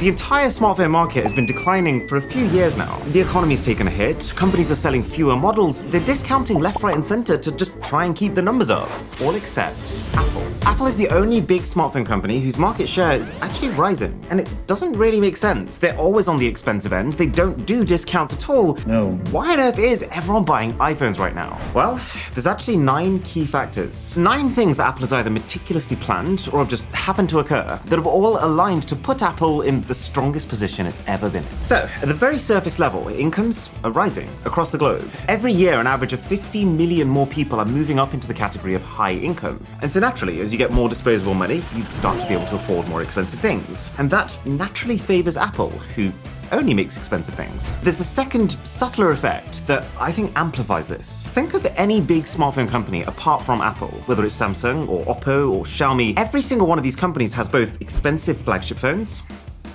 The entire smartphone market has been declining for a few years now. The economy's taken a hit, companies are selling fewer models, they're discounting left, right, and center to just try and keep the numbers up. All except Apple. Apple is the only big smartphone company whose market share is actually rising. And it doesn't really make sense. They're always on the expensive end, they don't do discounts at all. No. Why on earth is everyone buying iPhones right now? Well, there's actually 9 key factors. 9 things that Apple has either meticulously planned or have just happened to occur that have all aligned to put Apple in the strongest position it's ever been in. So, at the very surface level, incomes are rising across the globe. Every year, an average of 50 million more people are moving up into the category of high income. And so naturally, as you get more disposable money, you start to be able to afford more expensive things. And that naturally favors Apple, who only makes expensive things. There's a second, subtler effect that I think amplifies this. Think of any big smartphone company apart from Apple, whether it's Samsung or Oppo or Xiaomi. Every single one of these companies has both expensive flagship phones,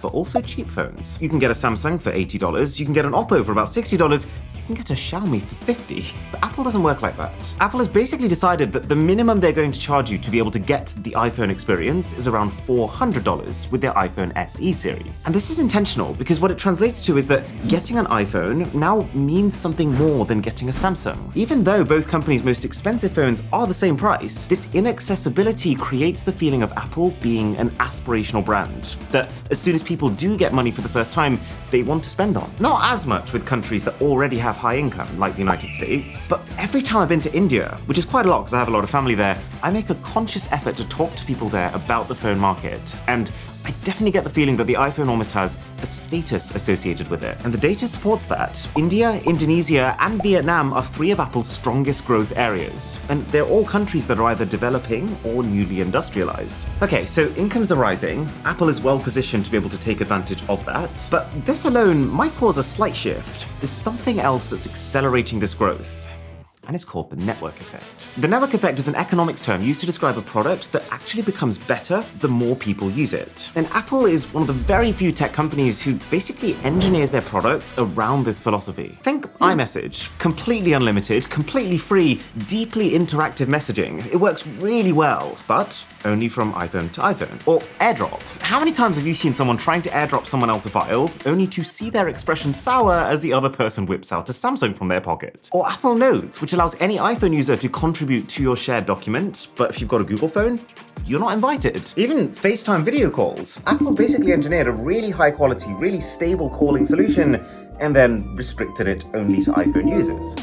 but also cheap phones. You can get a Samsung for $80, you can get an Oppo for about $60, you can get a Xiaomi for $50. But Apple doesn't work like that. Apple has basically decided that the minimum they're going to charge you to be able to get the iPhone experience is around $400 with their iPhone SE series. And this is intentional because what it translates to is that getting an iPhone now means something more than getting a Samsung. Even though both companies' most expensive phones are the same price, this inaccessibility creates the feeling of Apple being an aspirational brand that as soon as people do get money for the first time, they want to spend on. Not as much with countries that already have high income, like the United States, but every time I've been to India, which is quite a lot because I have a lot of family there, I make a conscious effort to talk to people there about the phone market. And I definitely get the feeling that the iPhone almost has a status associated with it. And the data supports that. India, Indonesia, and Vietnam are 3 of Apple's strongest growth areas. And they're all countries that are either developing or newly industrialized. Okay, so incomes are rising. Apple is well positioned to be able to take advantage of that. But this alone might cause a slight shift. There's something else that's accelerating this growth. And it's called the network effect. The network effect is an economics term used to describe a product that actually becomes better the more people use it. And Apple is one of the very few tech companies who basically engineers their products around this philosophy. Think iMessage, completely unlimited, completely free, deeply interactive messaging. It works really well, but only from iPhone to iPhone. Or AirDrop. How many times have you seen someone trying to AirDrop someone else a file, only to see their expression sour as the other person whips out a Samsung from their pocket? Or Apple Notes, which allows any iPhone user to contribute to your shared document, but if you've got a Google phone, you're not invited. Even FaceTime video calls. Apple's basically engineered a really high quality, really stable calling solution, and then restricted it only to iPhone users.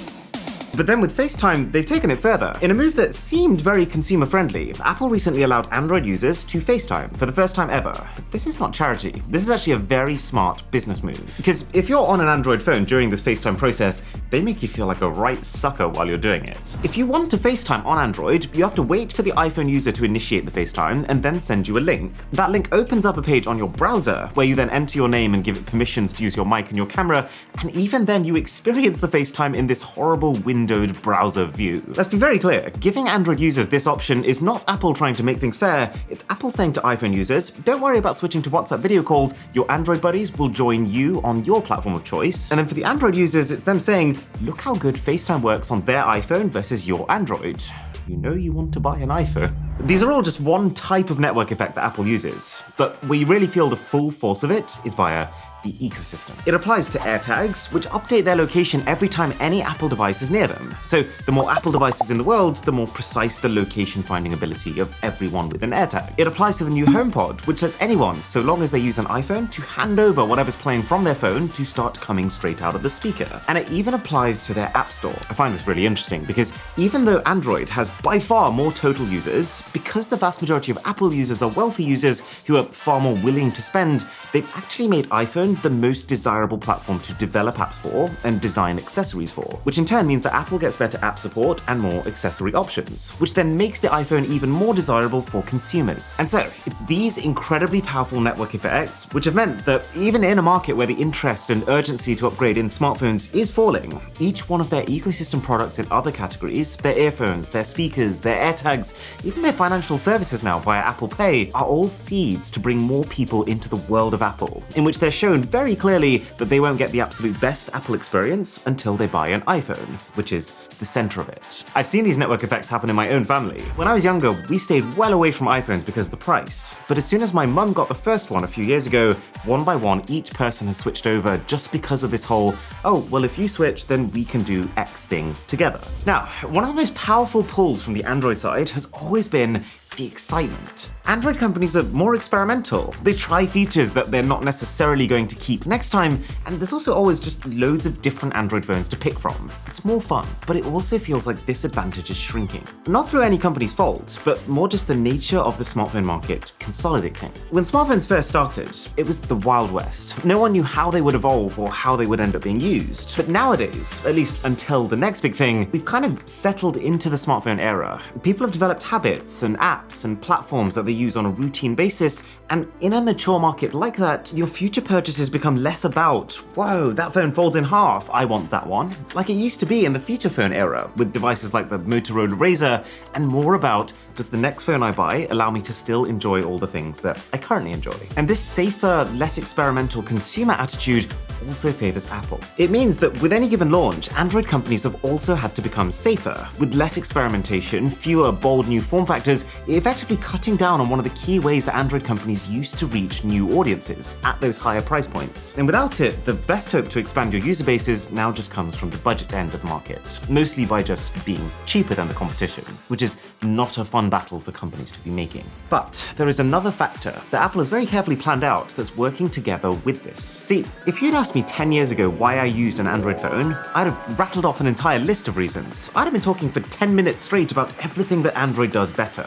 But then with FaceTime, they've taken it further. In a move that seemed very consumer-friendly, Apple recently allowed Android users to FaceTime for the first time ever. But this is not charity. This is actually a very smart business move. Because if you're on an Android phone during this FaceTime process, they make you feel like a right sucker while you're doing it. If you want to FaceTime on Android, you have to wait for the iPhone user to initiate the FaceTime and then send you a link. That link opens up a page on your browser where you then enter your name and give it permissions to use your mic and your camera, and even then you experience the FaceTime in this horrible windowed browser view. Let's be very clear, giving Android users this option is not Apple trying to make things fair, it's Apple saying to iPhone users, don't worry about switching to WhatsApp video calls, your Android buddies will join you on your platform of choice. And then for the Android users, it's them saying, look how good FaceTime works on their iPhone versus your Android. You know you want to buy an iPhone. These are all just one type of network effect that Apple uses, but where you really feel the full force of it is via the ecosystem. It applies to AirTags, which update their location every time any Apple device is near them. So the more Apple devices in the world, the more precise the location finding ability of everyone with an AirTag. It applies to the new HomePod, which lets anyone, so long as they use an iPhone, to hand over whatever's playing from their phone to start coming straight out of the speaker. And it even applies to their App Store. I find this really interesting because even though Android has by far more total users, because the vast majority of Apple users are wealthy users who are far more willing to spend, they've actually made iPhone the most desirable platform to develop apps for and design accessories for, which in turn means that Apple gets better app support and more accessory options, which then makes the iPhone even more desirable for consumers. And so, it's these incredibly powerful network effects which have meant that even in a market where the interest and urgency to upgrade in smartphones is falling, each one of their ecosystem products in other categories, their earphones, their speakers, their AirTags, even their financial services now via Apple Pay, are all seeds to bring more people into the world of Apple, in which they're shown very clearly that they won't get the absolute best Apple experience until they buy an iPhone, which is the center of it. I've seen these network effects happen in my own family. When I was younger, we stayed well away from iPhones because of the price. But as soon as my mum got the first one a few years ago, one by one, each person has switched over just because of this whole, oh, well, if you switch, then we can do X thing together. Now, one of the most powerful pulls from the Android side has always been the excitement. Android companies are more experimental. They try features that they're not necessarily going to keep next time, and there's also always just loads of different Android phones to pick from. It's more fun, but it also feels like this advantage is shrinking. Not through any company's fault, but more just the nature of the smartphone market consolidating. When smartphones first started, it was the Wild West. No one knew how they would evolve or how they would end up being used. But nowadays, at least until the next big thing, we've kind of settled into the smartphone era. People have developed habits and apps and platforms that they use on a routine basis, and in a mature market like that, your future purchases become less about, whoa, that phone folds in half, I want that one, like it used to be in the feature phone era with devices like the Motorola Razr, and more about, does the next phone I buy allow me to still enjoy all the things that I currently enjoy? And this safer, less experimental consumer attitude also favors Apple. It means that with any given launch, Android companies have also had to become safer. With less experimentation, fewer bold new form factors, effectively cutting down on one of the key ways that Android companies used to reach new audiences at those higher price points. And without it, the best hope to expand your user bases now just comes from the budget end of the market, mostly by just being cheaper than the competition, which is not a fun battle for companies to be making. But there is another factor that Apple has very carefully planned out that's working together with this. See, if you'd asked me 10 years ago why I used an Android phone, I'd have rattled off an entire list of reasons. I'd have been talking for 10 minutes straight about everything that Android does better.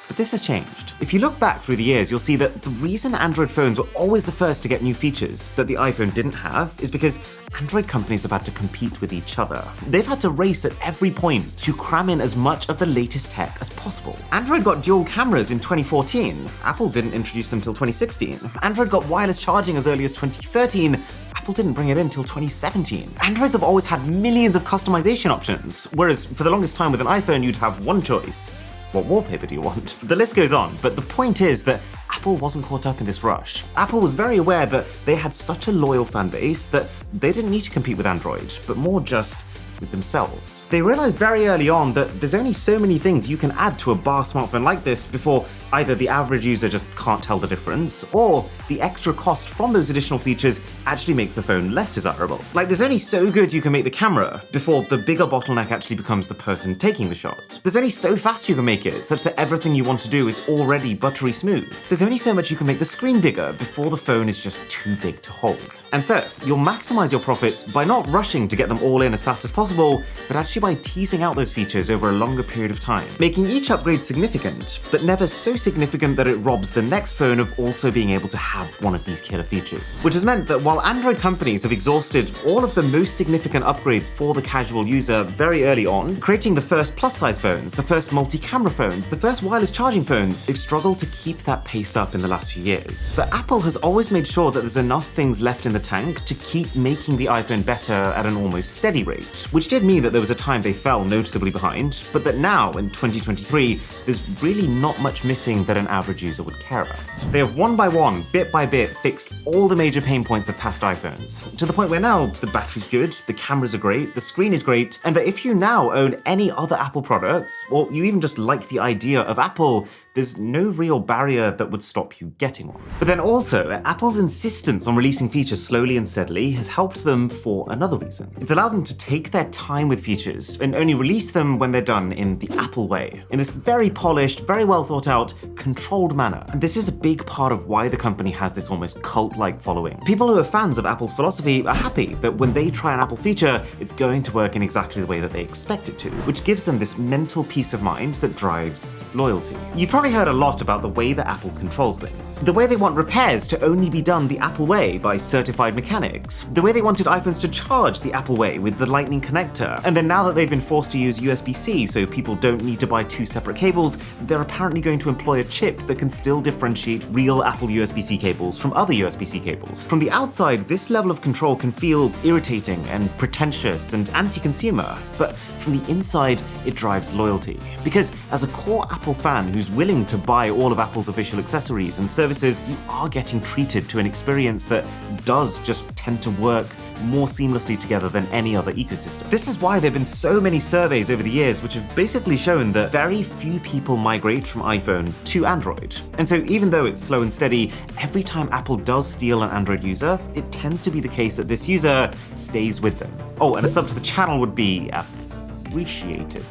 But this has changed. If you look back through the years, you'll see that the reason Android phones were always the first to get new features that the iPhone didn't have is because Android companies have had to compete with each other. They've had to race at every point to cram in as much of the latest tech as possible. Android got dual cameras in 2014. Apple didn't introduce them till 2016. Android got wireless charging as early as 2013. Apple didn't bring it in until 2017. Androids have always had millions of customization options, whereas for the longest time with an iPhone, you'd have one choice. What wallpaper do you want? The list goes on, but the point is that Apple wasn't caught up in this rush. Apple was very aware that they had such a loyal fan base that they didn't need to compete with Android, but more just with themselves. They realized very early on that there's only so many things you can add to a bar smartphone like this before either the average user just can't tell the difference, or the extra cost from those additional features actually makes the phone less desirable. Like, there's only so good you can make the camera before the bigger bottleneck actually becomes the person taking the shot. There's only so fast you can make it such that everything you want to do is already buttery smooth. There's only so much you can make the screen bigger before the phone is just too big to hold. And so, you'll maximize your profits by not rushing to get them all in as fast as possible, but actually by teasing out those features over a longer period of time, making each upgrade significant, but never so significant that it robs the next phone of also being able to have one of these killer features. Which has meant that while Android companies have exhausted all of the most significant upgrades for the casual user very early on, creating the first plus-size phones, the first multi-camera phones, the first wireless charging phones, they've struggled to keep that pace up in the last few years. But Apple has always made sure that there's enough things left in the tank to keep making the iPhone better at an almost steady rate, which did mean that there was a time they fell noticeably behind, but that now, in 2023, there's really not much missing that an average user would care about. They have one by one, bit by bit, fixed all the major pain points of past iPhones, to the point where now the battery's good, the cameras are great, the screen is great, and that if you now own any other Apple products, or you even just like the idea of Apple, there's no real barrier that would stop you getting one. But then also, Apple's insistence on releasing features slowly and steadily has helped them for another reason. It's allowed them to take their time with features and only release them when they're done in the Apple way, in this very polished, very well thought out, controlled manner. And this is a big part of why the company has this almost cult-like following. People who are fans of Apple's philosophy are happy that when they try an Apple feature, it's going to work in exactly the way that they expect it to, which gives them this mental peace of mind that drives loyalty. You've probably heard a lot about the way that Apple controls things. The way they want repairs to only be done the Apple way by certified mechanics. The way they wanted iPhones to charge the Apple way with the Lightning connector connector. And then now that they've been forced to use USB-C so people don't need to buy two separate cables, they're apparently going to employ a chip that can still differentiate real Apple USB-C cables from other USB-C cables. From the outside, this level of control can feel irritating and pretentious and anti-consumer, but from the inside, it drives loyalty. Because as a core Apple fan who's willing to buy all of Apple's official accessories and services, you are getting treated to an experience that does just tend to work more seamlessly together than any other ecosystem. This is why there have been so many surveys over the years which have basically shown that very few people migrate from iPhone to Android. And so even though it's slow and steady, every time Apple does steal an Android user, it tends to be the case that this user stays with them. Oh, and a sub to the channel would be appreciated.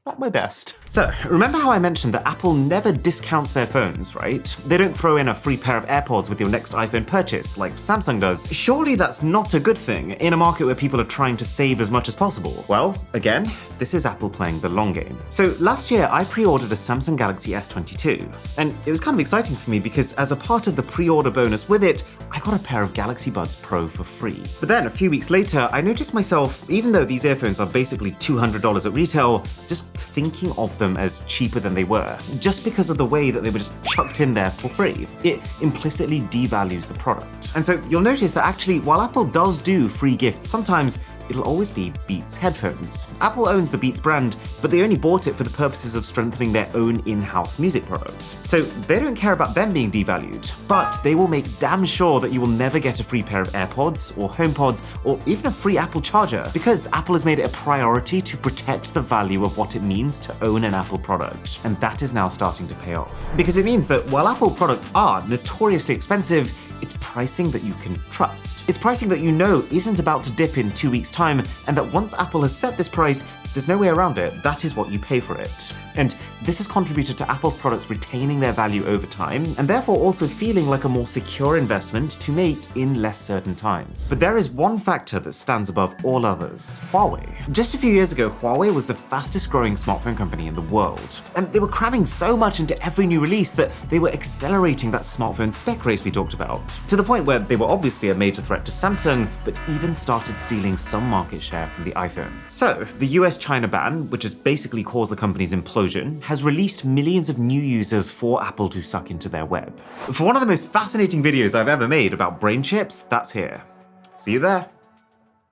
Not my best. So, remember how I mentioned that Apple never discounts their phones, right? They don't throw in a free pair of AirPods with your next iPhone purchase, like Samsung does. Surely that's not a good thing in a market where people are trying to save as much as possible. Well, again, this is Apple playing the long game. So last year, I pre-ordered a Samsung Galaxy S22, and it was kind of exciting for me because as a part of the pre-order bonus with it, I got a pair of Galaxy Buds Pro for free. But then a few weeks later, I noticed myself, even though these earphones are basically $200 at retail, just thinking of them as cheaper than they were, just because of the way that they were just chucked in there for free. It implicitly devalues the product. And so you'll notice that actually, while Apple does do free gifts, sometimes it'll always be Beats headphones. Apple owns the Beats brand, but they only bought it for the purposes of strengthening their own in-house music products. So they don't care about them being devalued, but they will make damn sure that you will never get a free pair of AirPods or HomePods or even a free Apple charger, because Apple has made it a priority to protect the value of what it means to own an Apple product. And that is now starting to pay off. Because it means that while Apple products are notoriously expensive, it's pricing that you can trust. It's pricing that you know isn't about to dip in 2 weeks' time, and that once Apple has set this price, there's no way around it. That is what you pay for it. And this has contributed to Apple's products retaining their value over time, and therefore also feeling like a more secure investment to make in less certain times. But there is one factor that stands above all others: Huawei. Just a few years ago, Huawei was the fastest growing smartphone company in the world. And they were cramming so much into every new release that they were accelerating that smartphone spec race we talked about, to the point where they were obviously a major threat to Samsung, but even started stealing some market share from the iPhone. So, the US-China ban, which has basically caused the company's implosion, has released millions of new users for Apple to suck into their web. For one of the most fascinating videos I've ever made about brain chips, that's here. See you there.